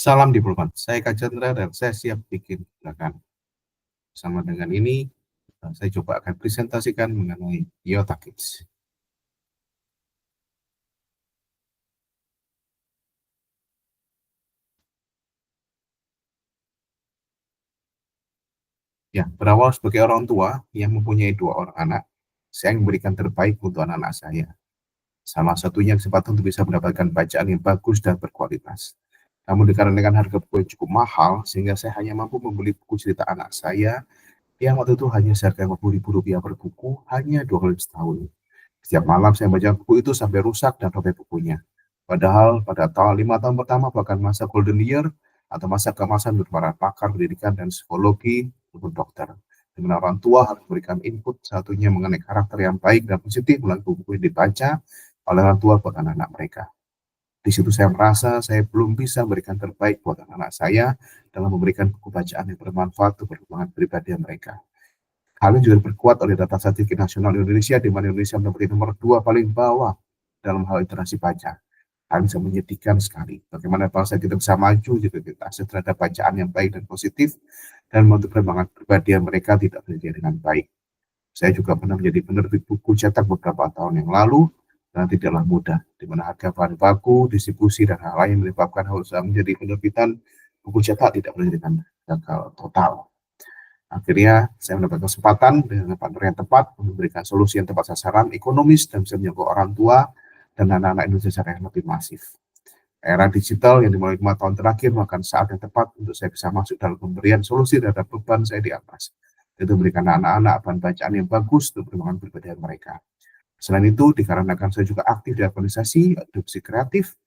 Salam diplomat, saya Kak Chandra dan saya siap bikin gerakan. Sama dengan ini, saya coba akan presentasikan mengenai Iota Kids. Ya, berawal sebagai orang tua yang mempunyai 2 orang anak, saya memberikan terbaik untuk anak-anak saya. Salah satunya kesempatan untuk bisa mendapatkan bacaan yang bagus dan berkualitas. Namun dikarenakan harga buku yang cukup mahal, sehingga saya hanya mampu membeli buku cerita anak saya yang waktu itu hanya seharga Rp50.000 per buku, hanya 2 kali setahun. Setiap malam saya baca buku itu sampai rusak dan robek bukunya. Padahal pada tahun 5 tahun pertama, bahkan masa golden year atau masa keemasan untuk para pakar pendidikan dan psikologi maupun dokter, di mana orang tua harus memberikan input satunya mengenai karakter yang baik dan positif melalui buku yang dibaca oleh orang tua buat anak-anak mereka. Di situ saya merasa saya belum bisa memberikan terbaik buat anak-anak saya dalam memberikan buku bacaan yang bermanfaat untuk perkembangan pribadi mereka. Hal ini juga diperkuat oleh data statistik nasional Indonesia, di mana Indonesia menempati nomor 2 paling bawah dalam hal literasi baca. Hal ini sangat menyedihkan sekali. Bagaimana bangsa kita bisa maju jika kita akses terhadap bacaan yang baik dan positif, dan untuk perkembangan pribadi mereka tidak terjadi dengan baik. Saya juga pernah menjadi penerbit buku cetak beberapa tahun yang lalu, dan tidaklah mudah, di mana harga bahan baku, distribusi, dan hal lain menyebabkan harus menjadi penerbitan buku cetak tidak menjadi gagal total. Akhirnya saya mendapat kesempatan dengan partner yang tepat memberikan solusi yang tepat sasaran, ekonomis, dan bisa menjangkau orang tua dan anak-anak Indonesia secara yang lebih masif. Era digital yang dimulai 5 tahun terakhir merupakan saat yang tepat untuk saya bisa masuk dalam pemberian solusi terhadap beban saya di atas, yaitu memberikan anak-anak bahan bacaan yang bagus untuk perkembangan pribadi mereka. Selain itu, dikarenakan saya juga aktif di organisasi adopsi kreatif,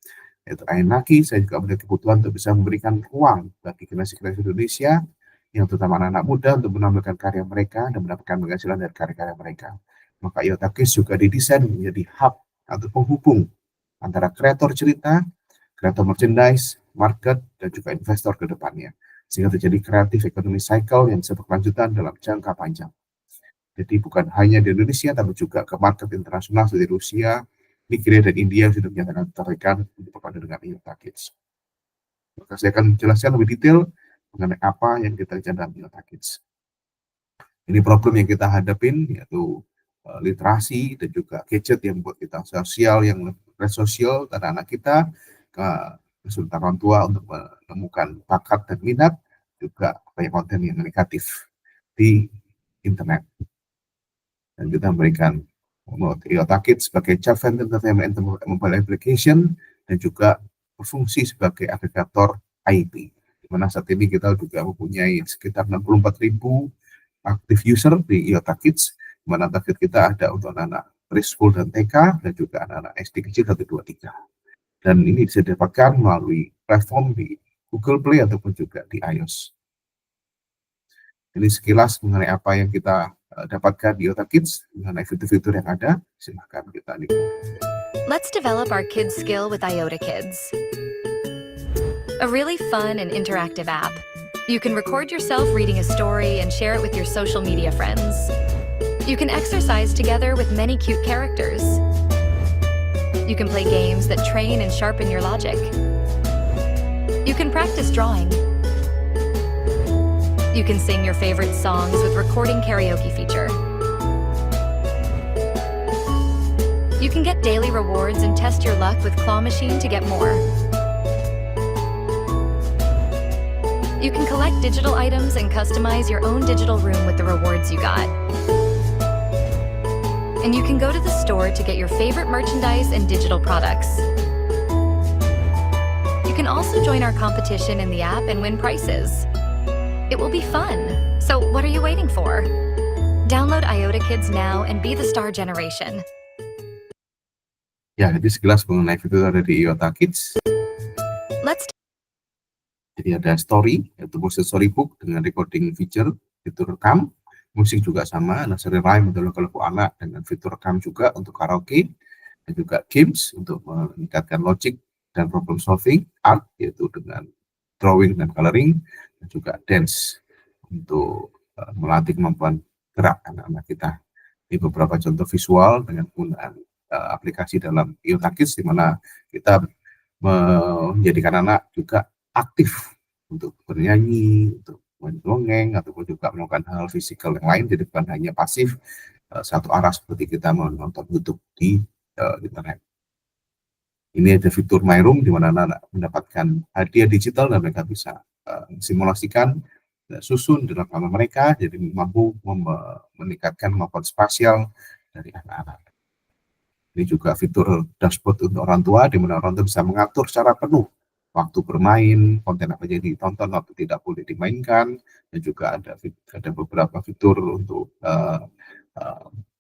yaitu AINAKI, saya juga memiliki kebutuhan untuk bisa memberikan ruang bagi generasi-generasi Indonesia, yang terutama anak-anak muda, untuk menampilkan karya mereka dan mendapatkan penghasilan dari karya-karya mereka. Maka Iota Kids juga didesain menjadi hub atau penghubung antara kreator cerita, kreator merchandise, market, dan juga investor ke depannya, sehingga terjadi kreatif ekonomi cycle yang bisa berkelanjutan dalam jangka panjang. Jadi bukan hanya di Indonesia, tapi juga ke market internasional seperti Rusia, Nigeria, dan India sudah menyatakan tertarik untuk berpadu dengan Iota Kids. Maka saya akan menjelaskan lebih detail mengenai apa yang kita kerjakan dalam Iota Kids. Ini problem yang kita hadapin, yaitu literasi dan juga gadget yang buat kita sosial, yang sosial dan anak kita, kesulitan orang tua untuk menemukan bakat dan minat, juga banyak konten yang negatif di internet. Dan kita memberikan Iota Kids sebagai child entertainment mobile application, dan juga berfungsi sebagai agregator IP, di mana saat ini kita juga mempunyai sekitar 64.000 aktif user di Iota Kids, di mana target kita ada untuk anak-anak preschool dan TK, dan juga anak-anak SD kecil 1, 2, 3. Dan ini bisa didapatkan melalui platform di Google Play ataupun juga di iOS. Ini sekilas mengenai apa yang kita dapatkan di Iota Kids, mengenai fitur-fitur yang ada. Silahkan kita lihat. Let's develop our kids' skill with Iota Kids. A really fun and interactive app. You can record yourself reading a story and share it with your social media friends. You can exercise together with many cute characters. You can play games that train and sharpen your logic. You can practice drawing. You can sing your favorite songs with recording karaoke feature. You can get daily rewards and test your luck with Claw Machine to get more. You can collect digital items and customize your own digital room with the rewards you got. And you can go to the store to get your favorite merchandise and digital products. You can also join our competition in the app and win prizes. It will be fun. So what are you waiting for? Download Iota Kids now and be the star generation. Ya, jadi sekilas mengenai fitur dari Iota Kids. Jadi ada story, yaitu motion storybook dengan recording feature, fitur rekam. Musik juga sama, nursery rhyme untuk lagu-lagu anak dengan fitur rekam juga untuk karaoke. Dan juga games untuk meningkatkan logic dan problem solving. Art, yaitu dengan drawing dan coloring. Dan juga dance untuk melatih kemampuan gerak anak-anak kita. Ini beberapa contoh visual dengan penggunaan aplikasi dalam Iota Kids, di mana kita menjadikan anak juga aktif untuk bernyanyi, untuk mendongeng, ataupun juga melakukan hal fisikal yang lain, jadi bukan hanya pasif satu arah seperti kita menonton YouTube di internet. Ini ada fitur My Room di mana anak-anak mendapatkan hadiah digital dan mereka bisa simulasikan susun dalam kamar mereka, jadi mampu meningkatkan kemampuan spasial dari anak-anak. Ini juga fitur dashboard untuk orang tua, di mana orang tua bisa mengatur secara penuh waktu bermain, konten apa yang ditonton, waktu tidak boleh dimainkan, dan juga ada beberapa fitur untuk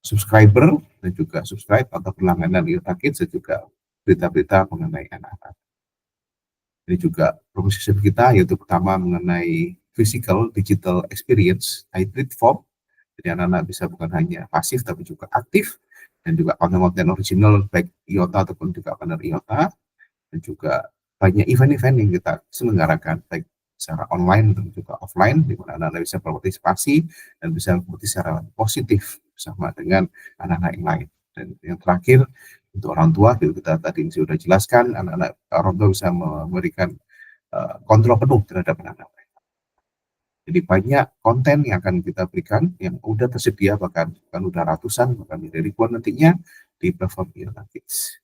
subscriber dan juga subscribe atau berlangganan Iota Kids, dan juga berita-berita mengenai anak-anak. Ini juga proposition kita, yaitu pertama mengenai physical digital experience hybrid form. Jadi anak-anak bisa bukan hanya pasif tapi juga aktif, dan juga konten-konten original baik Iota ataupun juga partner Iota, dan juga banyak event-event yang kita selenggarakan baik secara online dan juga offline, di mana anak-anak bisa berpartisipasi dan bisa berpartisipasi secara positif bersama dengan anak-anak yang lain. Dan yang terakhir, untuk orang tua, kita tadi sudah jelaskan, anak-anak orang tua bisa memberikan kontrol penuh terhadap anak-anak. Jadi banyak konten yang akan kita berikan yang sudah tersedia, bahkan udah ratusan, bahkan ribuan nantinya di platform Iota Kids.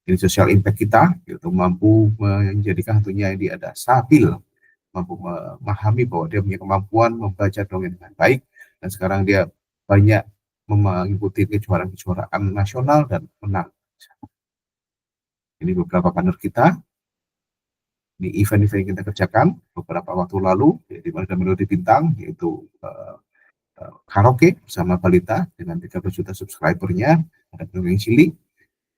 Ini social impact kita, yaitu mampu menjadikan tentunya dia ada stabil, mampu memahami bahwa dia punya kemampuan membaca dongeng dengan baik, dan sekarang dia banyak mengikuti kejuaraan nasional dan menang. Ini beberapa partner kita, ini event-event yang kita kerjakan beberapa waktu lalu, di mana ada Melodi Bintang, yaitu karaoke bersama balita dengan 13 juta subscribernya, ada dongeng cilik,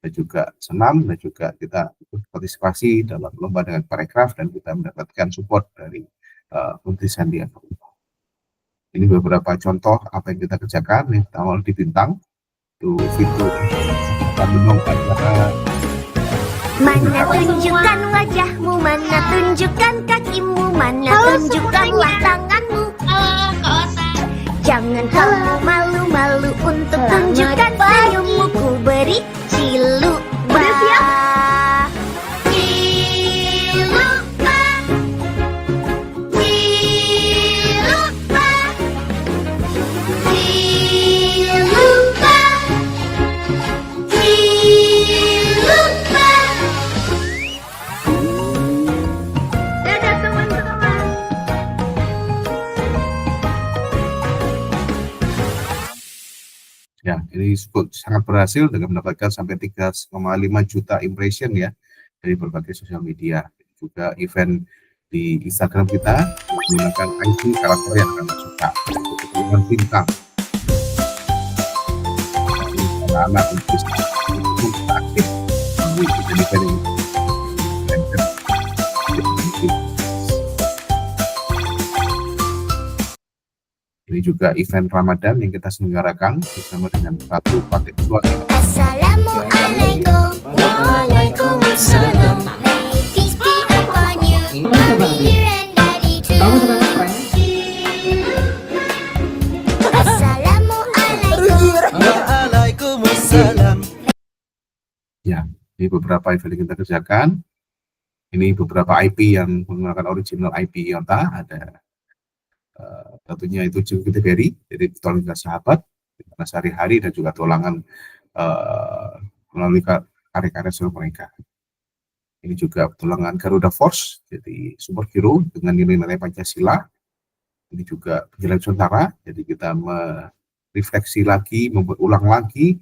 dan juga senam, dan juga kita partisipasi dalam lomba dengan parekraf, dan kita mendapatkan support dari Menteri Sandiaga. Ini beberapa contoh apa yang kita kerjakan. Yang pertama di Bintang, itu fitur kita mendongeng acara. Mana tunjukkan wajahmu, mana tunjukkan kakimu, mana tunjukkanlah tanganmu. Jangan kamu malu-malu untuk tunjukkan senyummu. Ku beri ciluba. Ciluba, ciluba, ciluba, ciluba. Dadah teman-teman. Ya, ini sangat berhasil dengan mendapatkan sampai 3,5 juta impression ya dari berbagai sosial media. Juga event di Instagram kita menggunakan IP karakter yang kami suka, yaitu Keturunan Bintang. Anak-anak bisa aktif di event ini. Ini juga event Ramadan yang kita selenggarakan bersama dengan satu paket suara. Assalamualaikum. Waalaikumsalam. May peace be upon you. Mommy, dear, and daddy too. Assalamualaikum. Waalaikumsalam. Ya, ini beberapa event yang kita kerjakan. Ini beberapa IP yang menggunakan original IP Iota. Ada tentunya itu Jupiter Berry, jadi petualangan sahabat, dimana sehari-hari, dan juga tulangan melalui karya-karya seluruh mereka. Ini juga petualangan Garuda Force, jadi superhero dengan nilai-nilai Pancasila. Ini juga penjalan Nusantara, jadi kita merefleksi lagi, membuat ulang lagi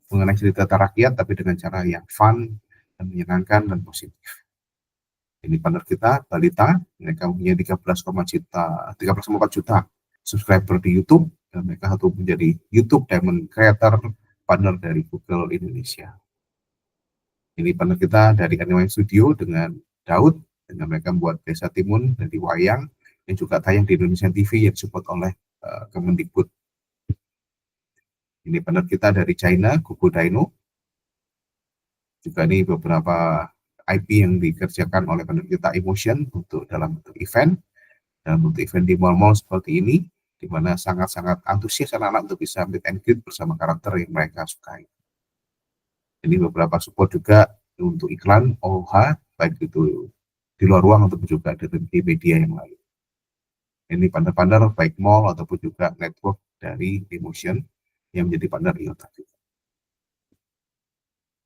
mengenai cerita rakyat, tapi dengan cara yang fun dan menyenangkan dan positif. Ini partner kita, Balita, mereka punya 13,4 juta subscriber di YouTube, dan mereka satu menjadi YouTube Diamond Creator partner dari Google Indonesia. Ini partner kita dari Anime Studio dengan Daud, dengan mereka membuat Desa Timun dari wayang, yang juga tayang di Indonesia TV yang support oleh Kemendikbud. Ini partner kita dari China, Kuku Dino. Juga ini beberapa IP yang dikerjakan oleh partner kita Emotion untuk dalam bentuk event di mall-mall seperti ini, di mana sangat-sangat antusias anak-anak untuk bisa meet and greet bersama karakter yang mereka sukai. Ini beberapa support juga untuk iklan OOH, baik itu di luar ruang ataupun juga di media yang lain. Ini partner-partner baik mall ataupun juga network dari Emotion yang menjadi partner IOTA.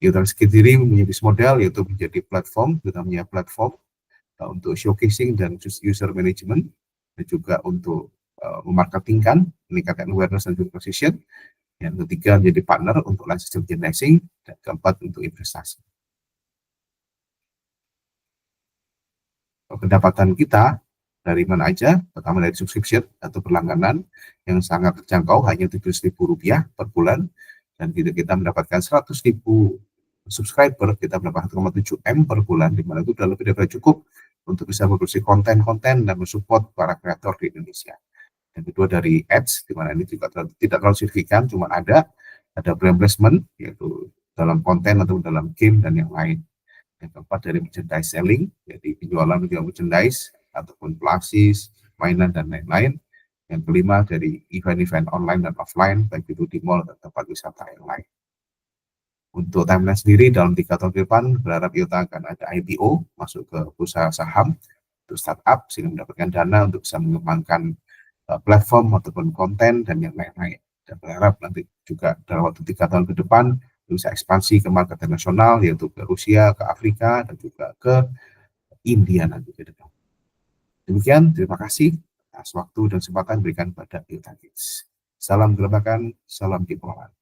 IOTA sendiri mempunyai bisnis model yaitu menjadi platform, namanya platform untuk showcasing dan user management, dan juga untuk memarketingkan, meningkatkan awareness dan position. Yang ketiga menjadi partner untuk live system generation, dan keempat untuk investasi. Pendapatan kita dari mana aja? Pertama dari subscription atau berlangganan yang sangat terjangkau, hanya Rp7.000 per bulan, dan kita mendapatkan 100.000 subscriber, kita mendapatkan 1,7 M per bulan, di mana itu sudah lebih dari cukup untuk bisa produksi konten-konten dan mensupport para kreator di Indonesia. Yang kedua dari ads, di mana ini juga tidak terlalu signifikan, cuma ada brand placement, yaitu dalam konten atau dalam game dan yang lain. Yang keempat dari merchandise selling, jadi penjualan merchandise ataupun plastis, mainan dan lain-lain. Yang kelima dari event-event online dan offline, baik itu di mall dan tempat wisata yang lain. Untuk timeline sendiri dalam 3 tahun ke depan, berharap IOTA akan ada IPO, masuk ke perusahaan saham untuk startup, sehingga mendapatkan dana untuk bisa mengembangkan platform ataupun konten dan yang lain-lain. Dan berharap nanti juga dalam waktu 3 tahun ke depan bisa ekspansi ke market internasional, yaitu ke Rusia, ke Afrika, dan juga ke India nanti ke depan. Demikian, terima kasih atas waktu dan kesempatan diberikan pada IOTA Kids. Salam gerakan, salam kepulauan.